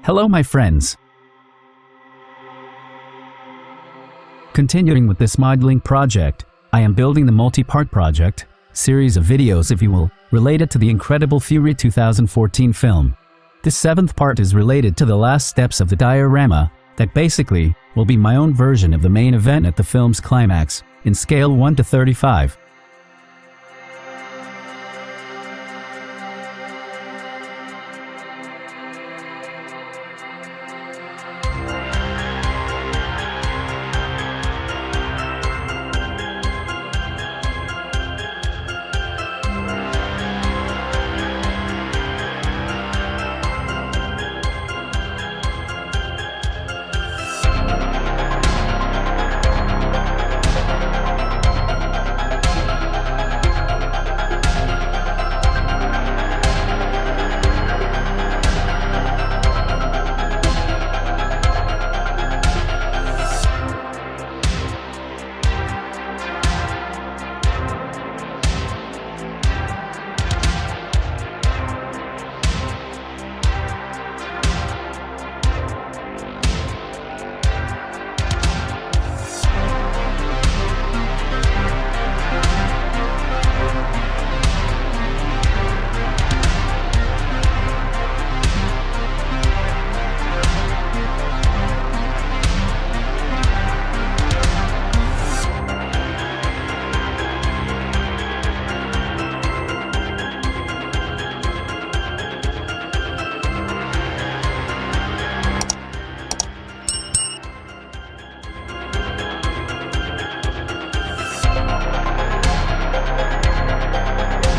Hello my friends! Continuing with this modeling project, I am building the multi-part project, series of videos if you will, related to the incredible Fury 2014 film. This 7th part is related to the last steps of the diorama that basically will be my own version of the main event at the film's climax, in scale 1 to 35.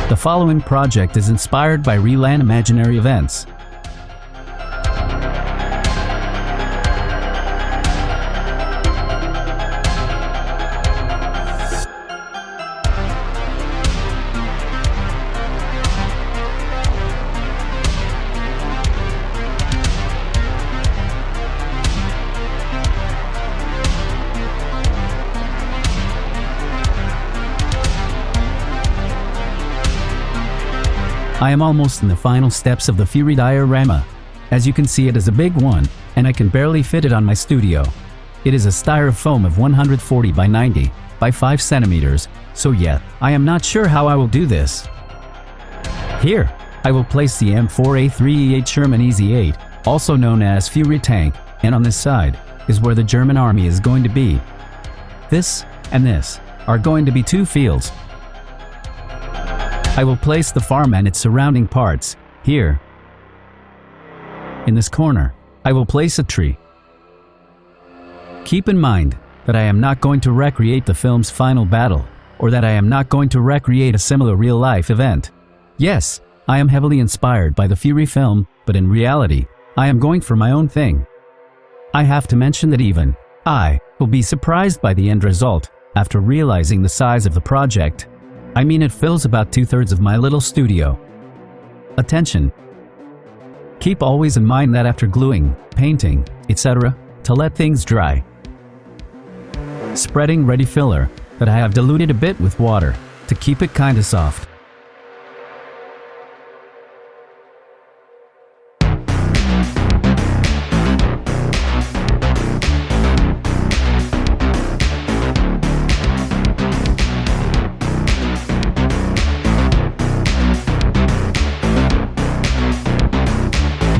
The following project is inspired by real-life imaginary events. I am almost in the final steps of the Fury diorama. As you can see, it is a big one, and I can barely fit it on my studio. It is a styrofoam of 140 by 90 by 5 centimeters, so yeah, I am not sure how I will do this. Here, I will place the M4A3E8 Sherman Easy 8, also known as Fury tank, and on this side is where the German army is going to be. This and this are going to be 2 fields. I will place the farm and its surrounding parts here. In this corner, I will place a tree. Keep in mind that I am not going to recreate the film's final battle, or that I am not going to recreate a similar real-life event. Yes, I am heavily inspired by the Fury film, but in reality, I am going for my own thing. I have to mention that even I will be surprised by the end result after realizing the size of the project. I mean, it fills about 2/3 of my little studio. Attention! Keep always in mind that after gluing, painting, etc., to let things dry. Spreading ready filler that I have diluted a bit with water to keep it kinda soft.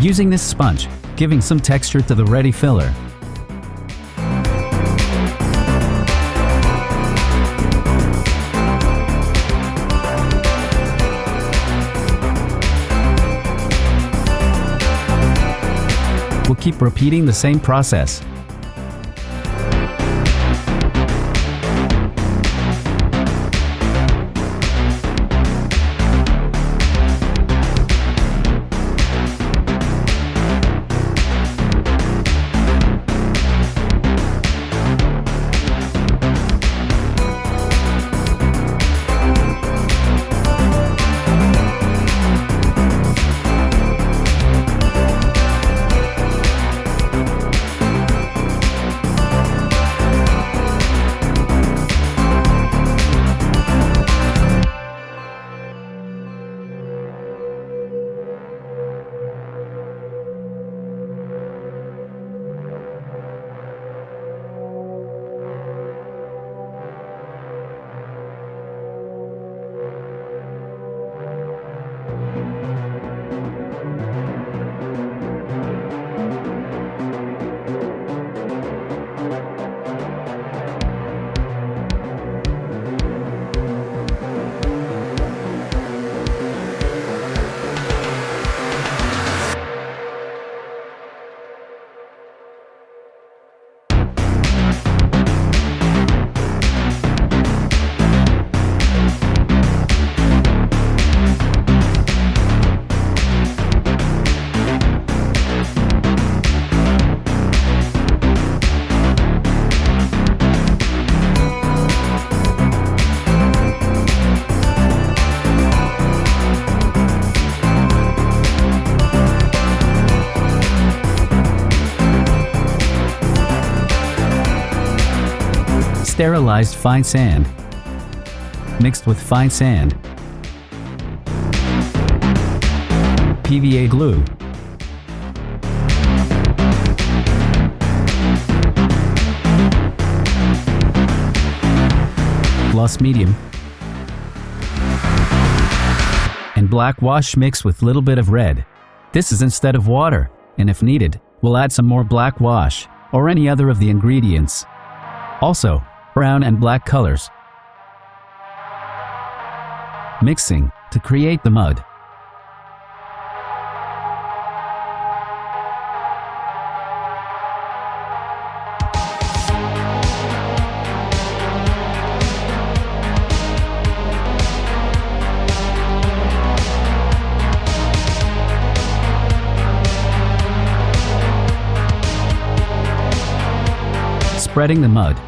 Using this sponge, giving some texture to the ready filler. We'll keep repeating the same process. sterilized fine sand, mixed with fine sand, PVA glue, gloss medium, and black wash mixed with little bit of red. This is instead of water, and if needed, we'll add some more black wash or any other of the ingredients. Also, brown and black colors. Mixing to create the mud. Spreading the mud.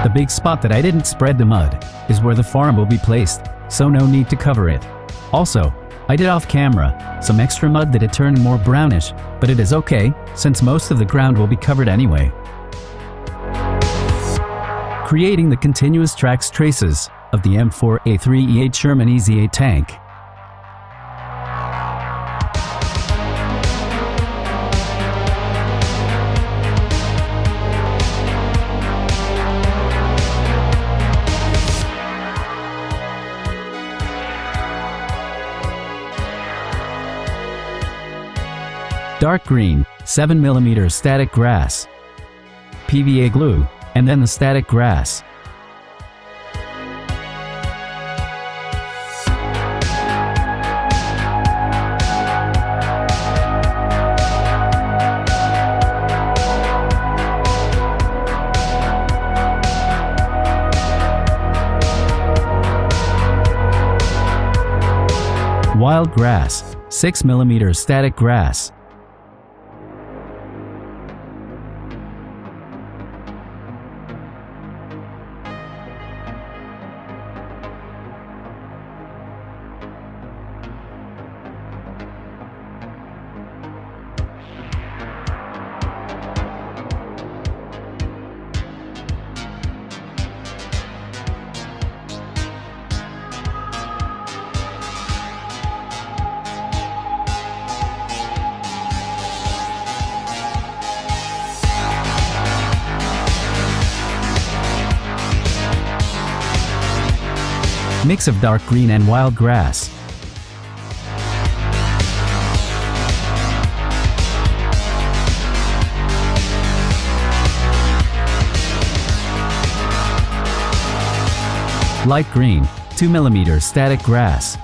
The big spot that I didn't spread the mud is where the farm will be placed, so no need to cover it. Also, I did off camera some extra mud that it turned more brownish, but it is okay since most of the ground will be covered anyway. Creating the continuous tracks traces of the M4A3E8 Sherman Easy 8 tank. Dark green, 7mm static grass, PVA glue, and then the static grass. Wild grass, 6mm static grass. Mix of dark green and wild grass. Light green, 2mm static grass.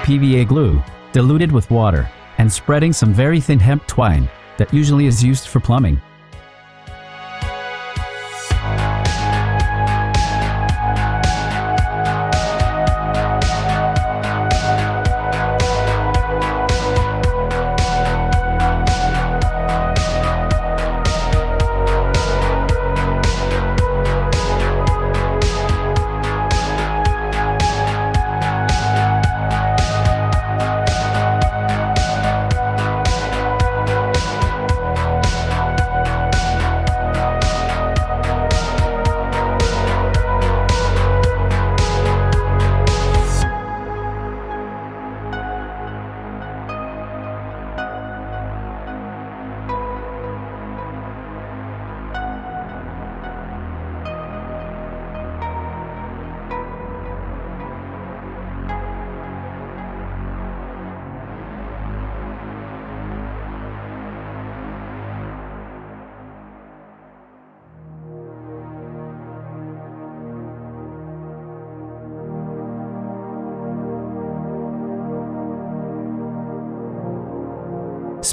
PVA glue, diluted with water, and spreading some very thin hemp twine that usually is used for plumbing.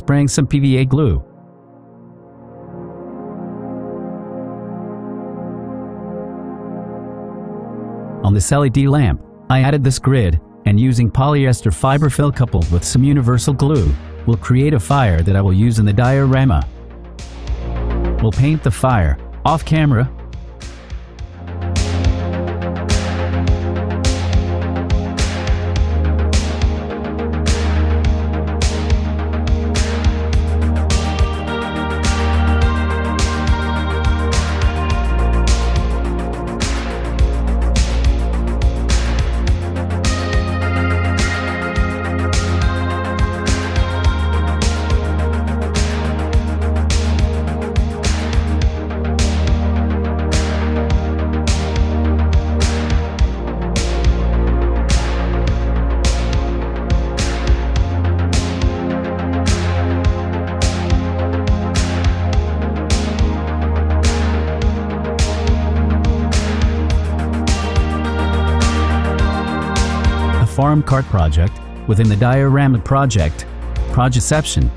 spraying some PVA glue. On this LED lamp, I added this grid, and using polyester fiberfill coupled with some universal glue, will create a fire that I will use in the diorama. We'll paint the fire off camera. Farm cart project within the Diorama project, Projeception.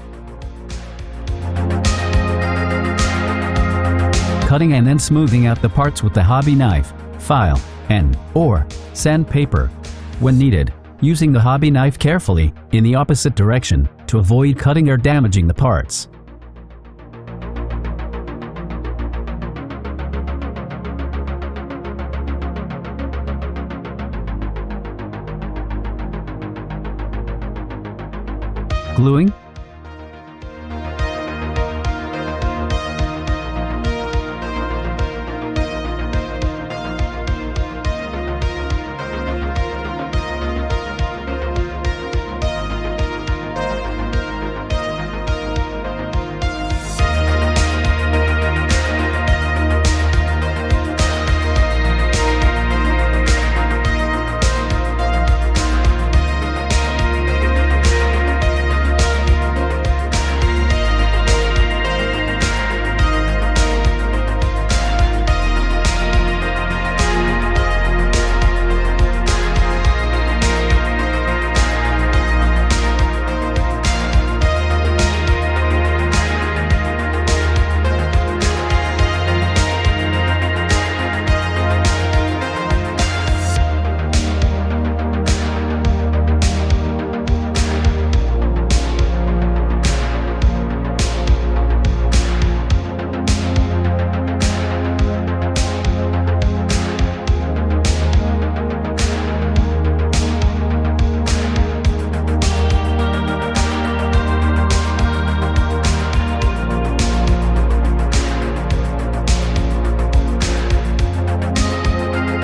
Cutting and then smoothing out the parts with the hobby knife, file, and/or sandpaper. When needed, using the hobby knife carefully in the opposite direction to avoid cutting or damaging the parts. Gluing.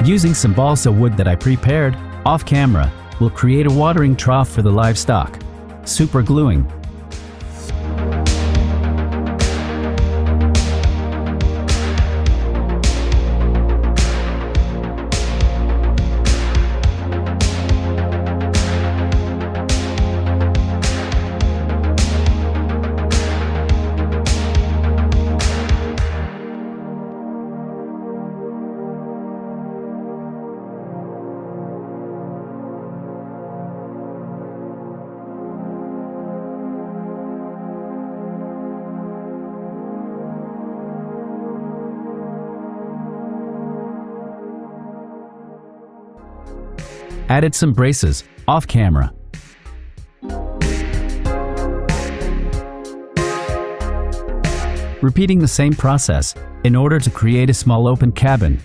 Using some balsa wood that I prepared off camera, we'll create a watering trough for the livestock. Super gluing. Added some braces off camera. Repeating the same process in order to create a small open cabin.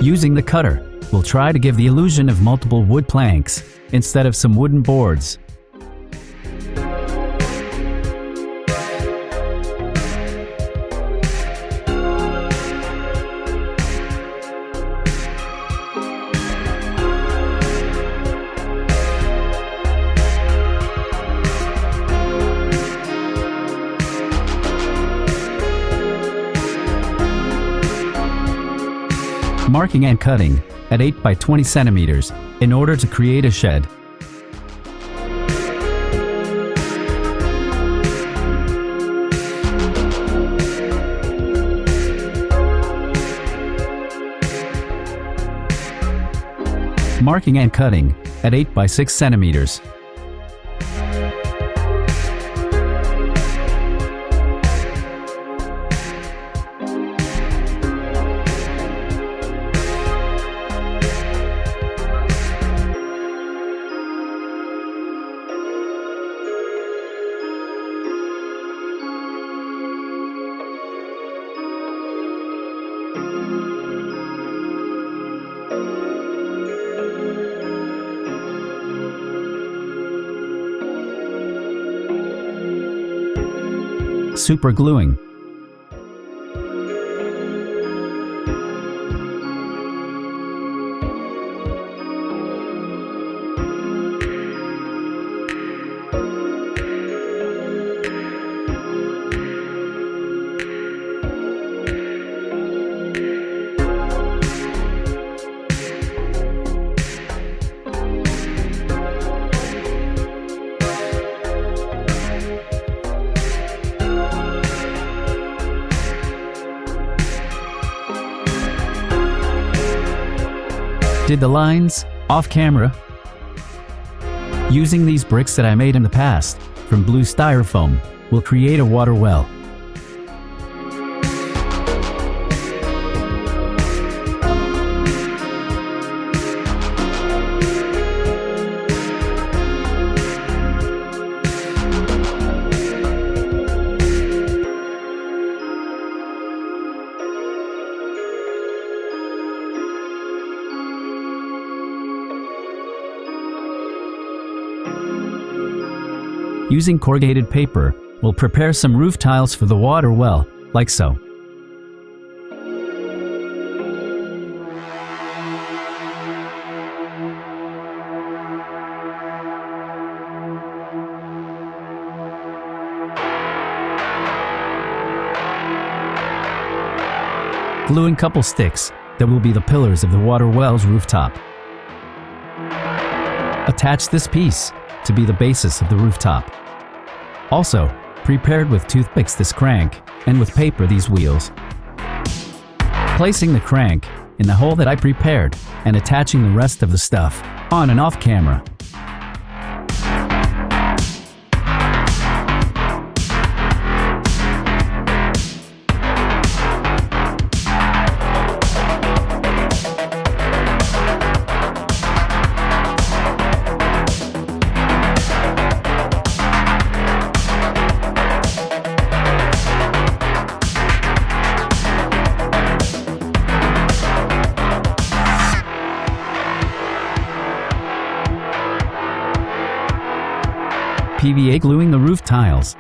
Using the cutter, we'll try to give the illusion of multiple wood planks instead of some wooden boards. Marking and cutting at 8 by 20 centimeters in order to create a shed. Marking and cutting at 8 by 6 centimeters. Super gluing. Did the lines off camera. Using these bricks that I made in the past from blue styrofoam will create a water well. Using corrugated paper, we'll prepare some roof tiles for the water well, like so. Gluing couple sticks that will be the pillars of the water well's rooftop. Attach this piece to be the basis of the rooftop. Also, prepared with toothpicks this crank, and with paper these wheels. Placing the crank in the hole that I prepared, and attaching the rest of the stuff on and off camera. PVA gluing the roof tiles.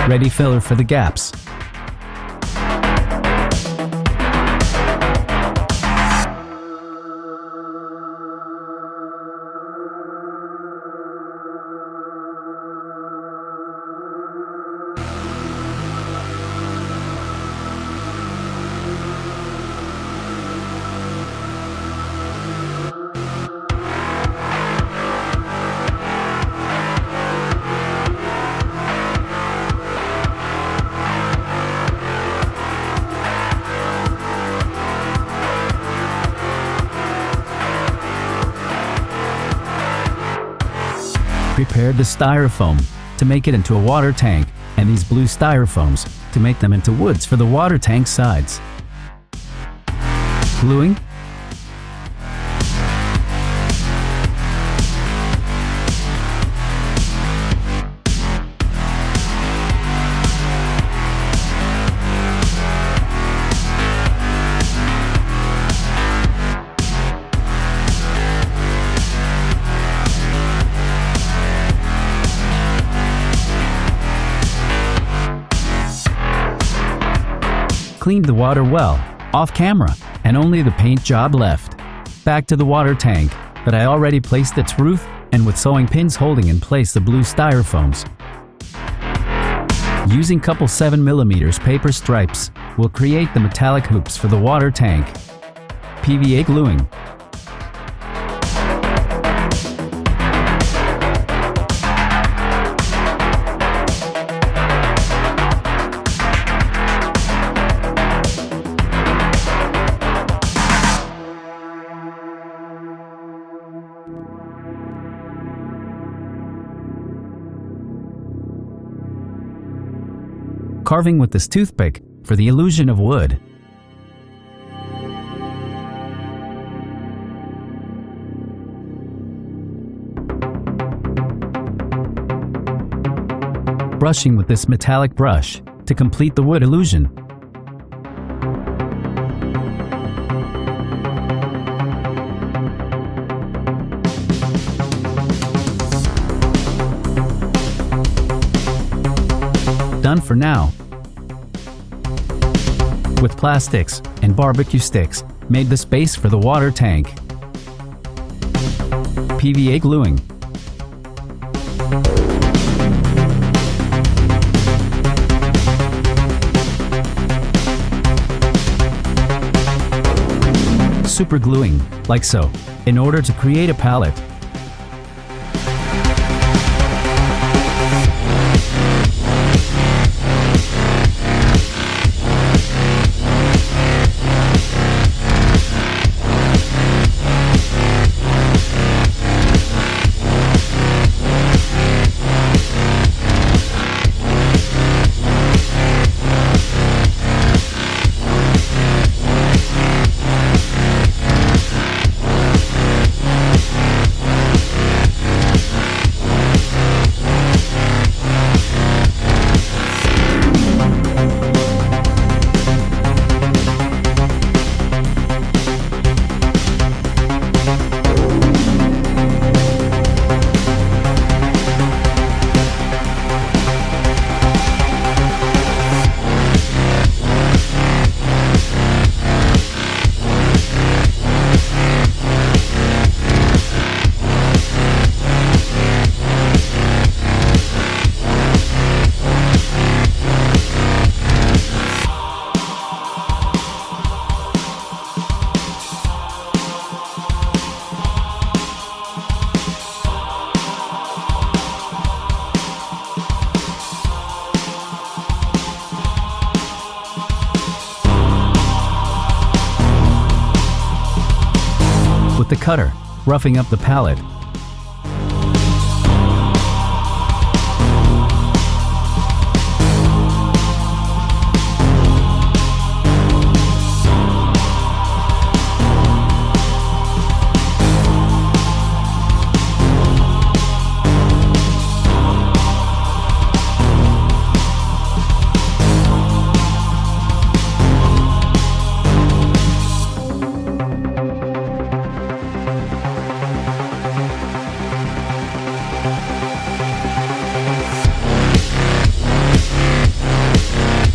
Ready filler for the gaps. Prepared the styrofoam to make it into a water tank, and these blue styrofoams to make them into woods for the water tank sides. Gluing. Cleaned the water well, off camera, and only the paint job left. Back to the water tank, but I already placed its roof and with sewing pins holding in place the blue styrofoams. Using couple 7mm paper stripes, we'll create the metallic hoops for the water tank. PVA gluing. Carving with this toothpick for the illusion of wood. Brushing with this metallic brush to complete the wood illusion. Done for now. With plastics and barbecue sticks, made the space for the water tank. PVA gluing. Super gluing, like so, in order to create a pallet. With the cutter, roughing up the pallet.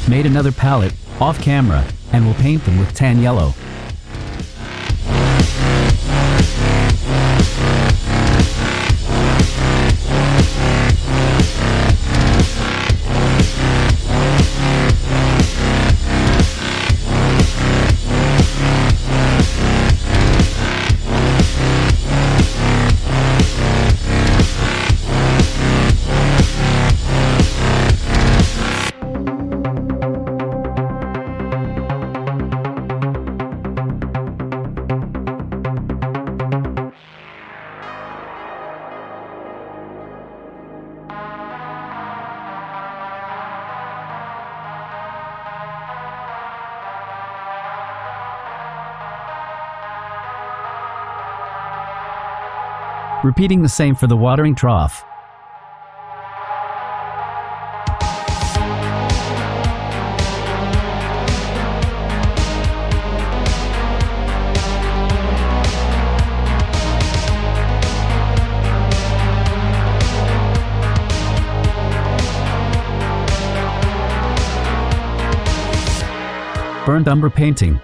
Made another pallet off camera and will paint them with tan yellow. Repeating the same for the watering trough. burnt umber painting.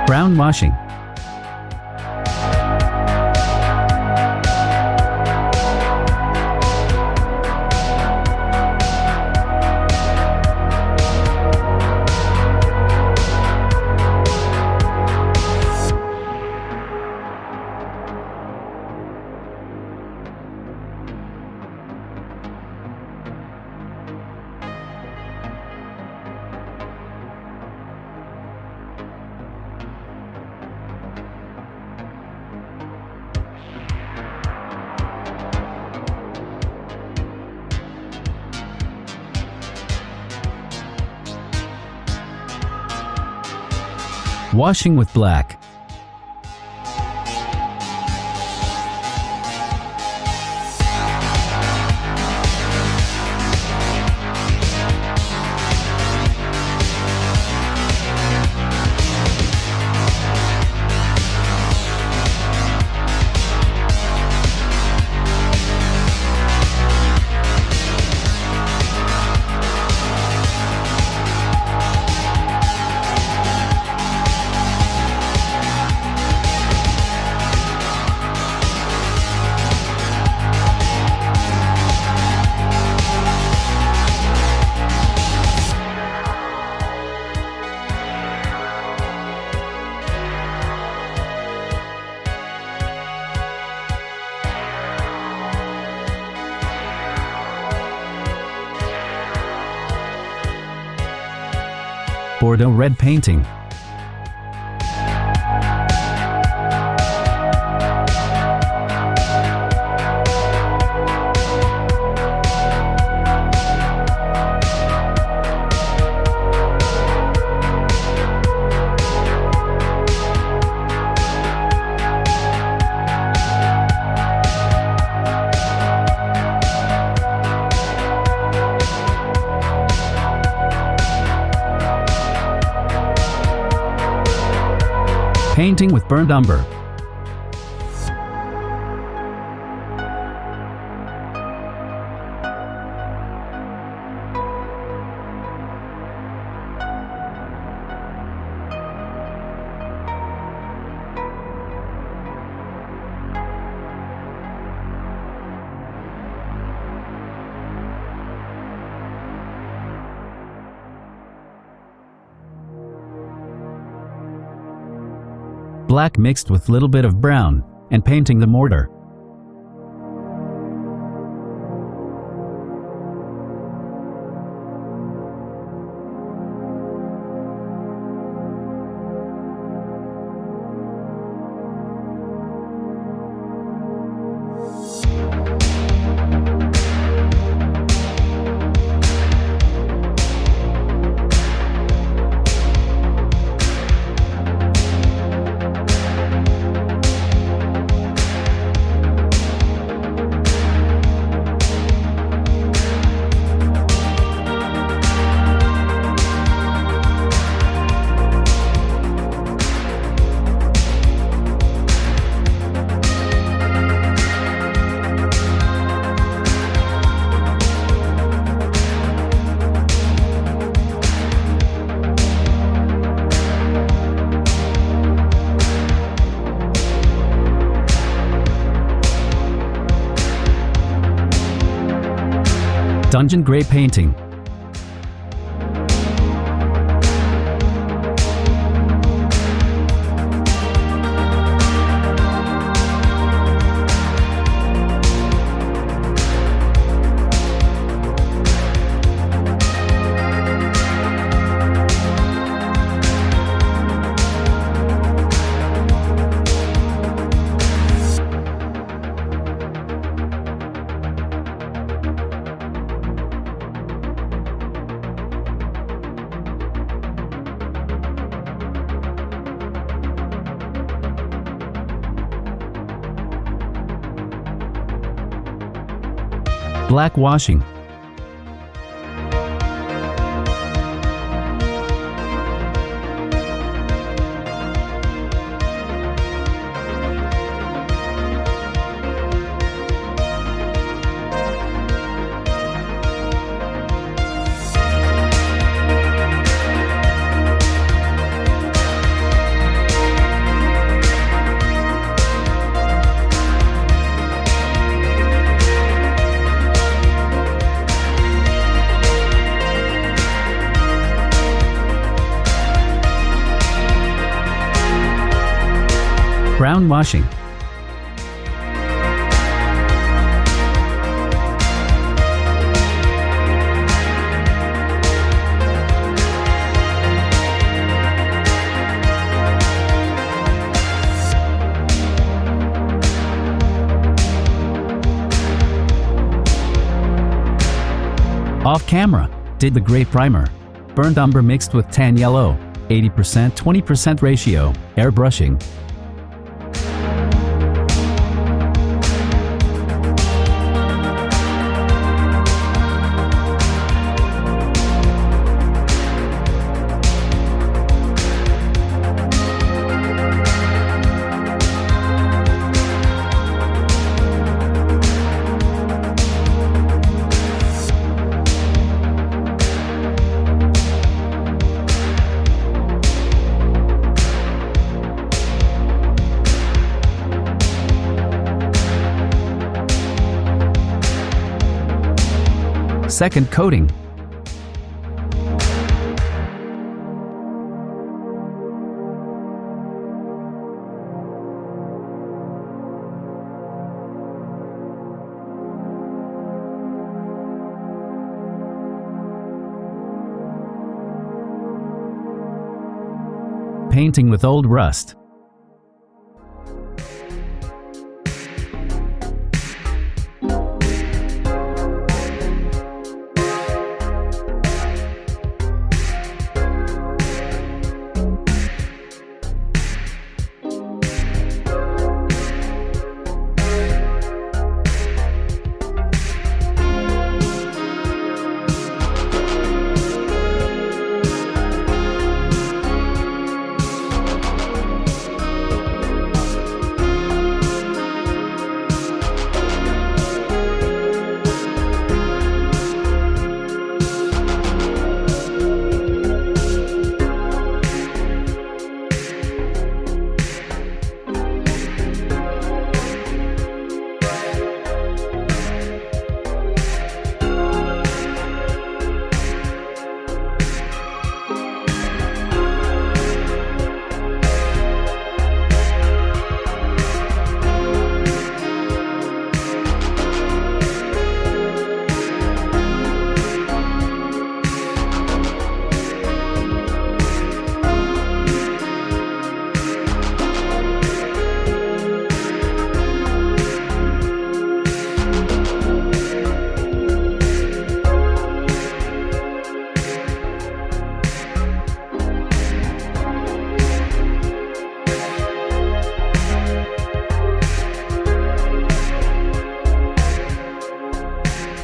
Brown washing. Washing with black. Bordeaux red painting. Painting with burnt umber. Black mixed with little bit of brown, and painting the mortar. Dungeon Gray painting. Black washing. Brown washing. Off camera, did the gray primer. Burned umber mixed with tan yellow. 80% 20% ratio. Airbrushing. Second coating. Painting with old rust.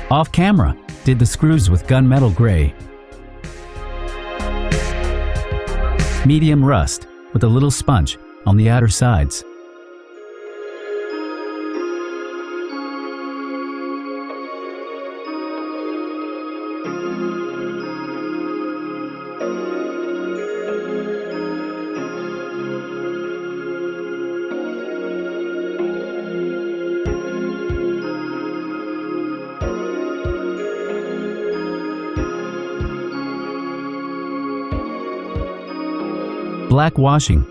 Off camera, did the screws with gunmetal gray. Medium rust, with a little sponge on the outer sides. black washing.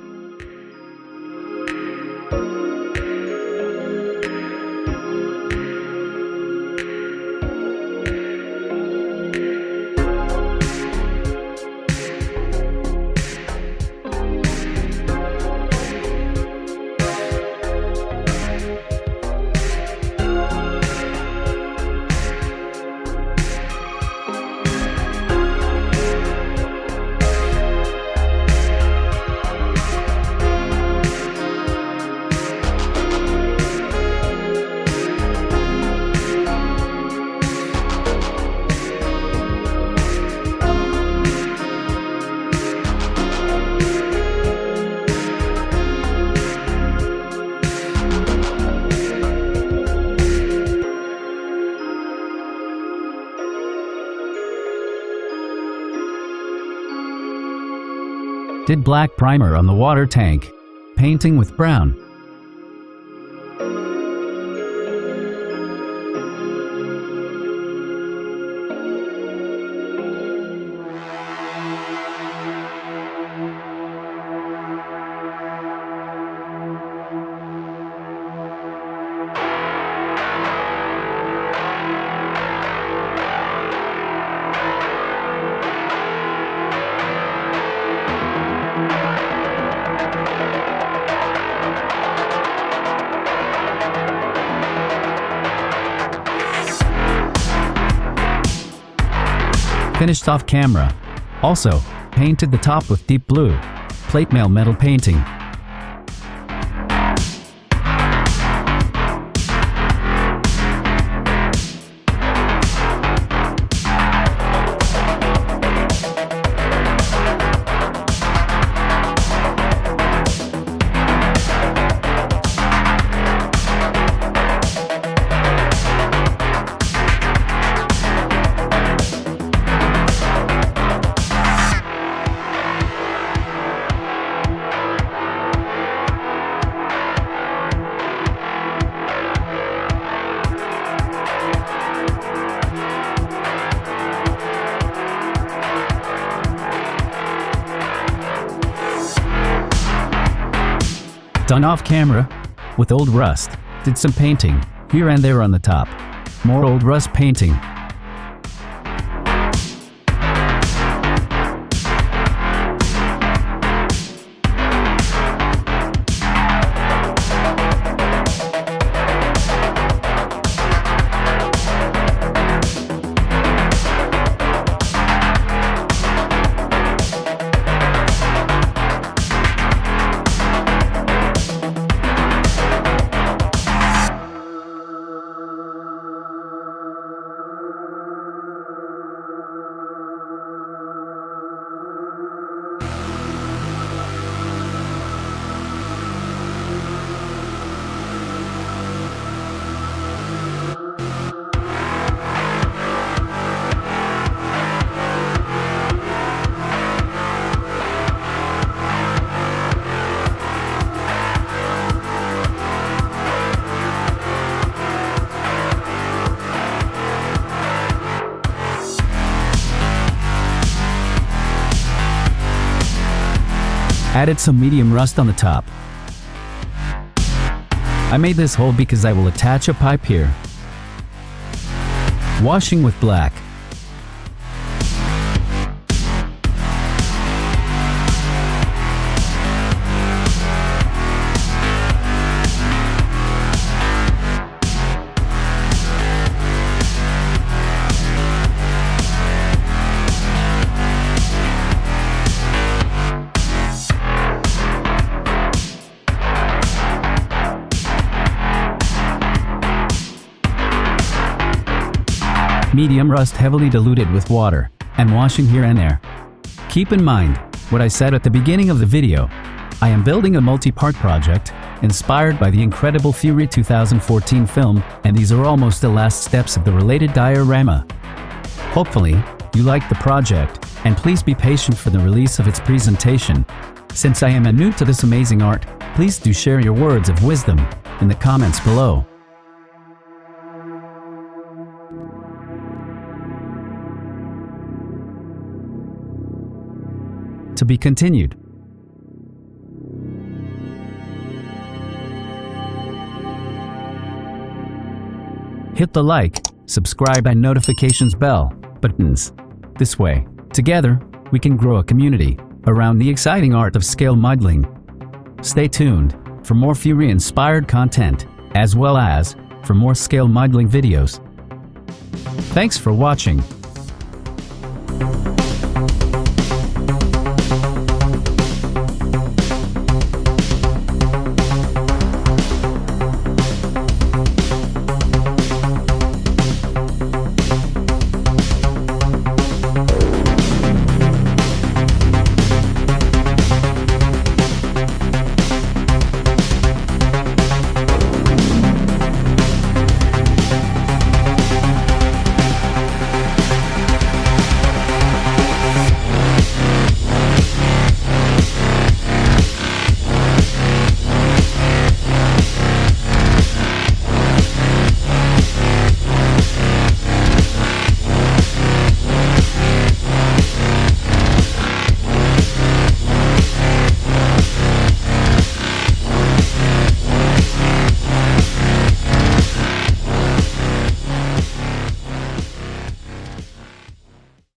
Did black primer on the water tank, painting with brown. Finished off camera. Also, painted the top with deep blue, plate mail metal painting. Done off camera with old rust. Did some painting here and there on the top. More old rust painting. Added some medium rust on the top. I made this hole because I will attach a pipe here. Washing with black. Medium rust heavily diluted with water, and washing here and there. Keep in mind what I said at the beginning of the video. I am building a multi-part project inspired by the incredible Fury 2014 film, and these are almost the last steps of the related diorama. Hopefully, you like the project, and please be patient for the release of its presentation. Since I am new to this amazing art, please do share your words of wisdom in the comments below. To be continued. Hit the like, subscribe and notifications bell buttons. This way, together, we can grow a community around the exciting art of scale modeling. Stay tuned for more Fury-inspired content, as well as for more scale modeling videos. Thanks for watching.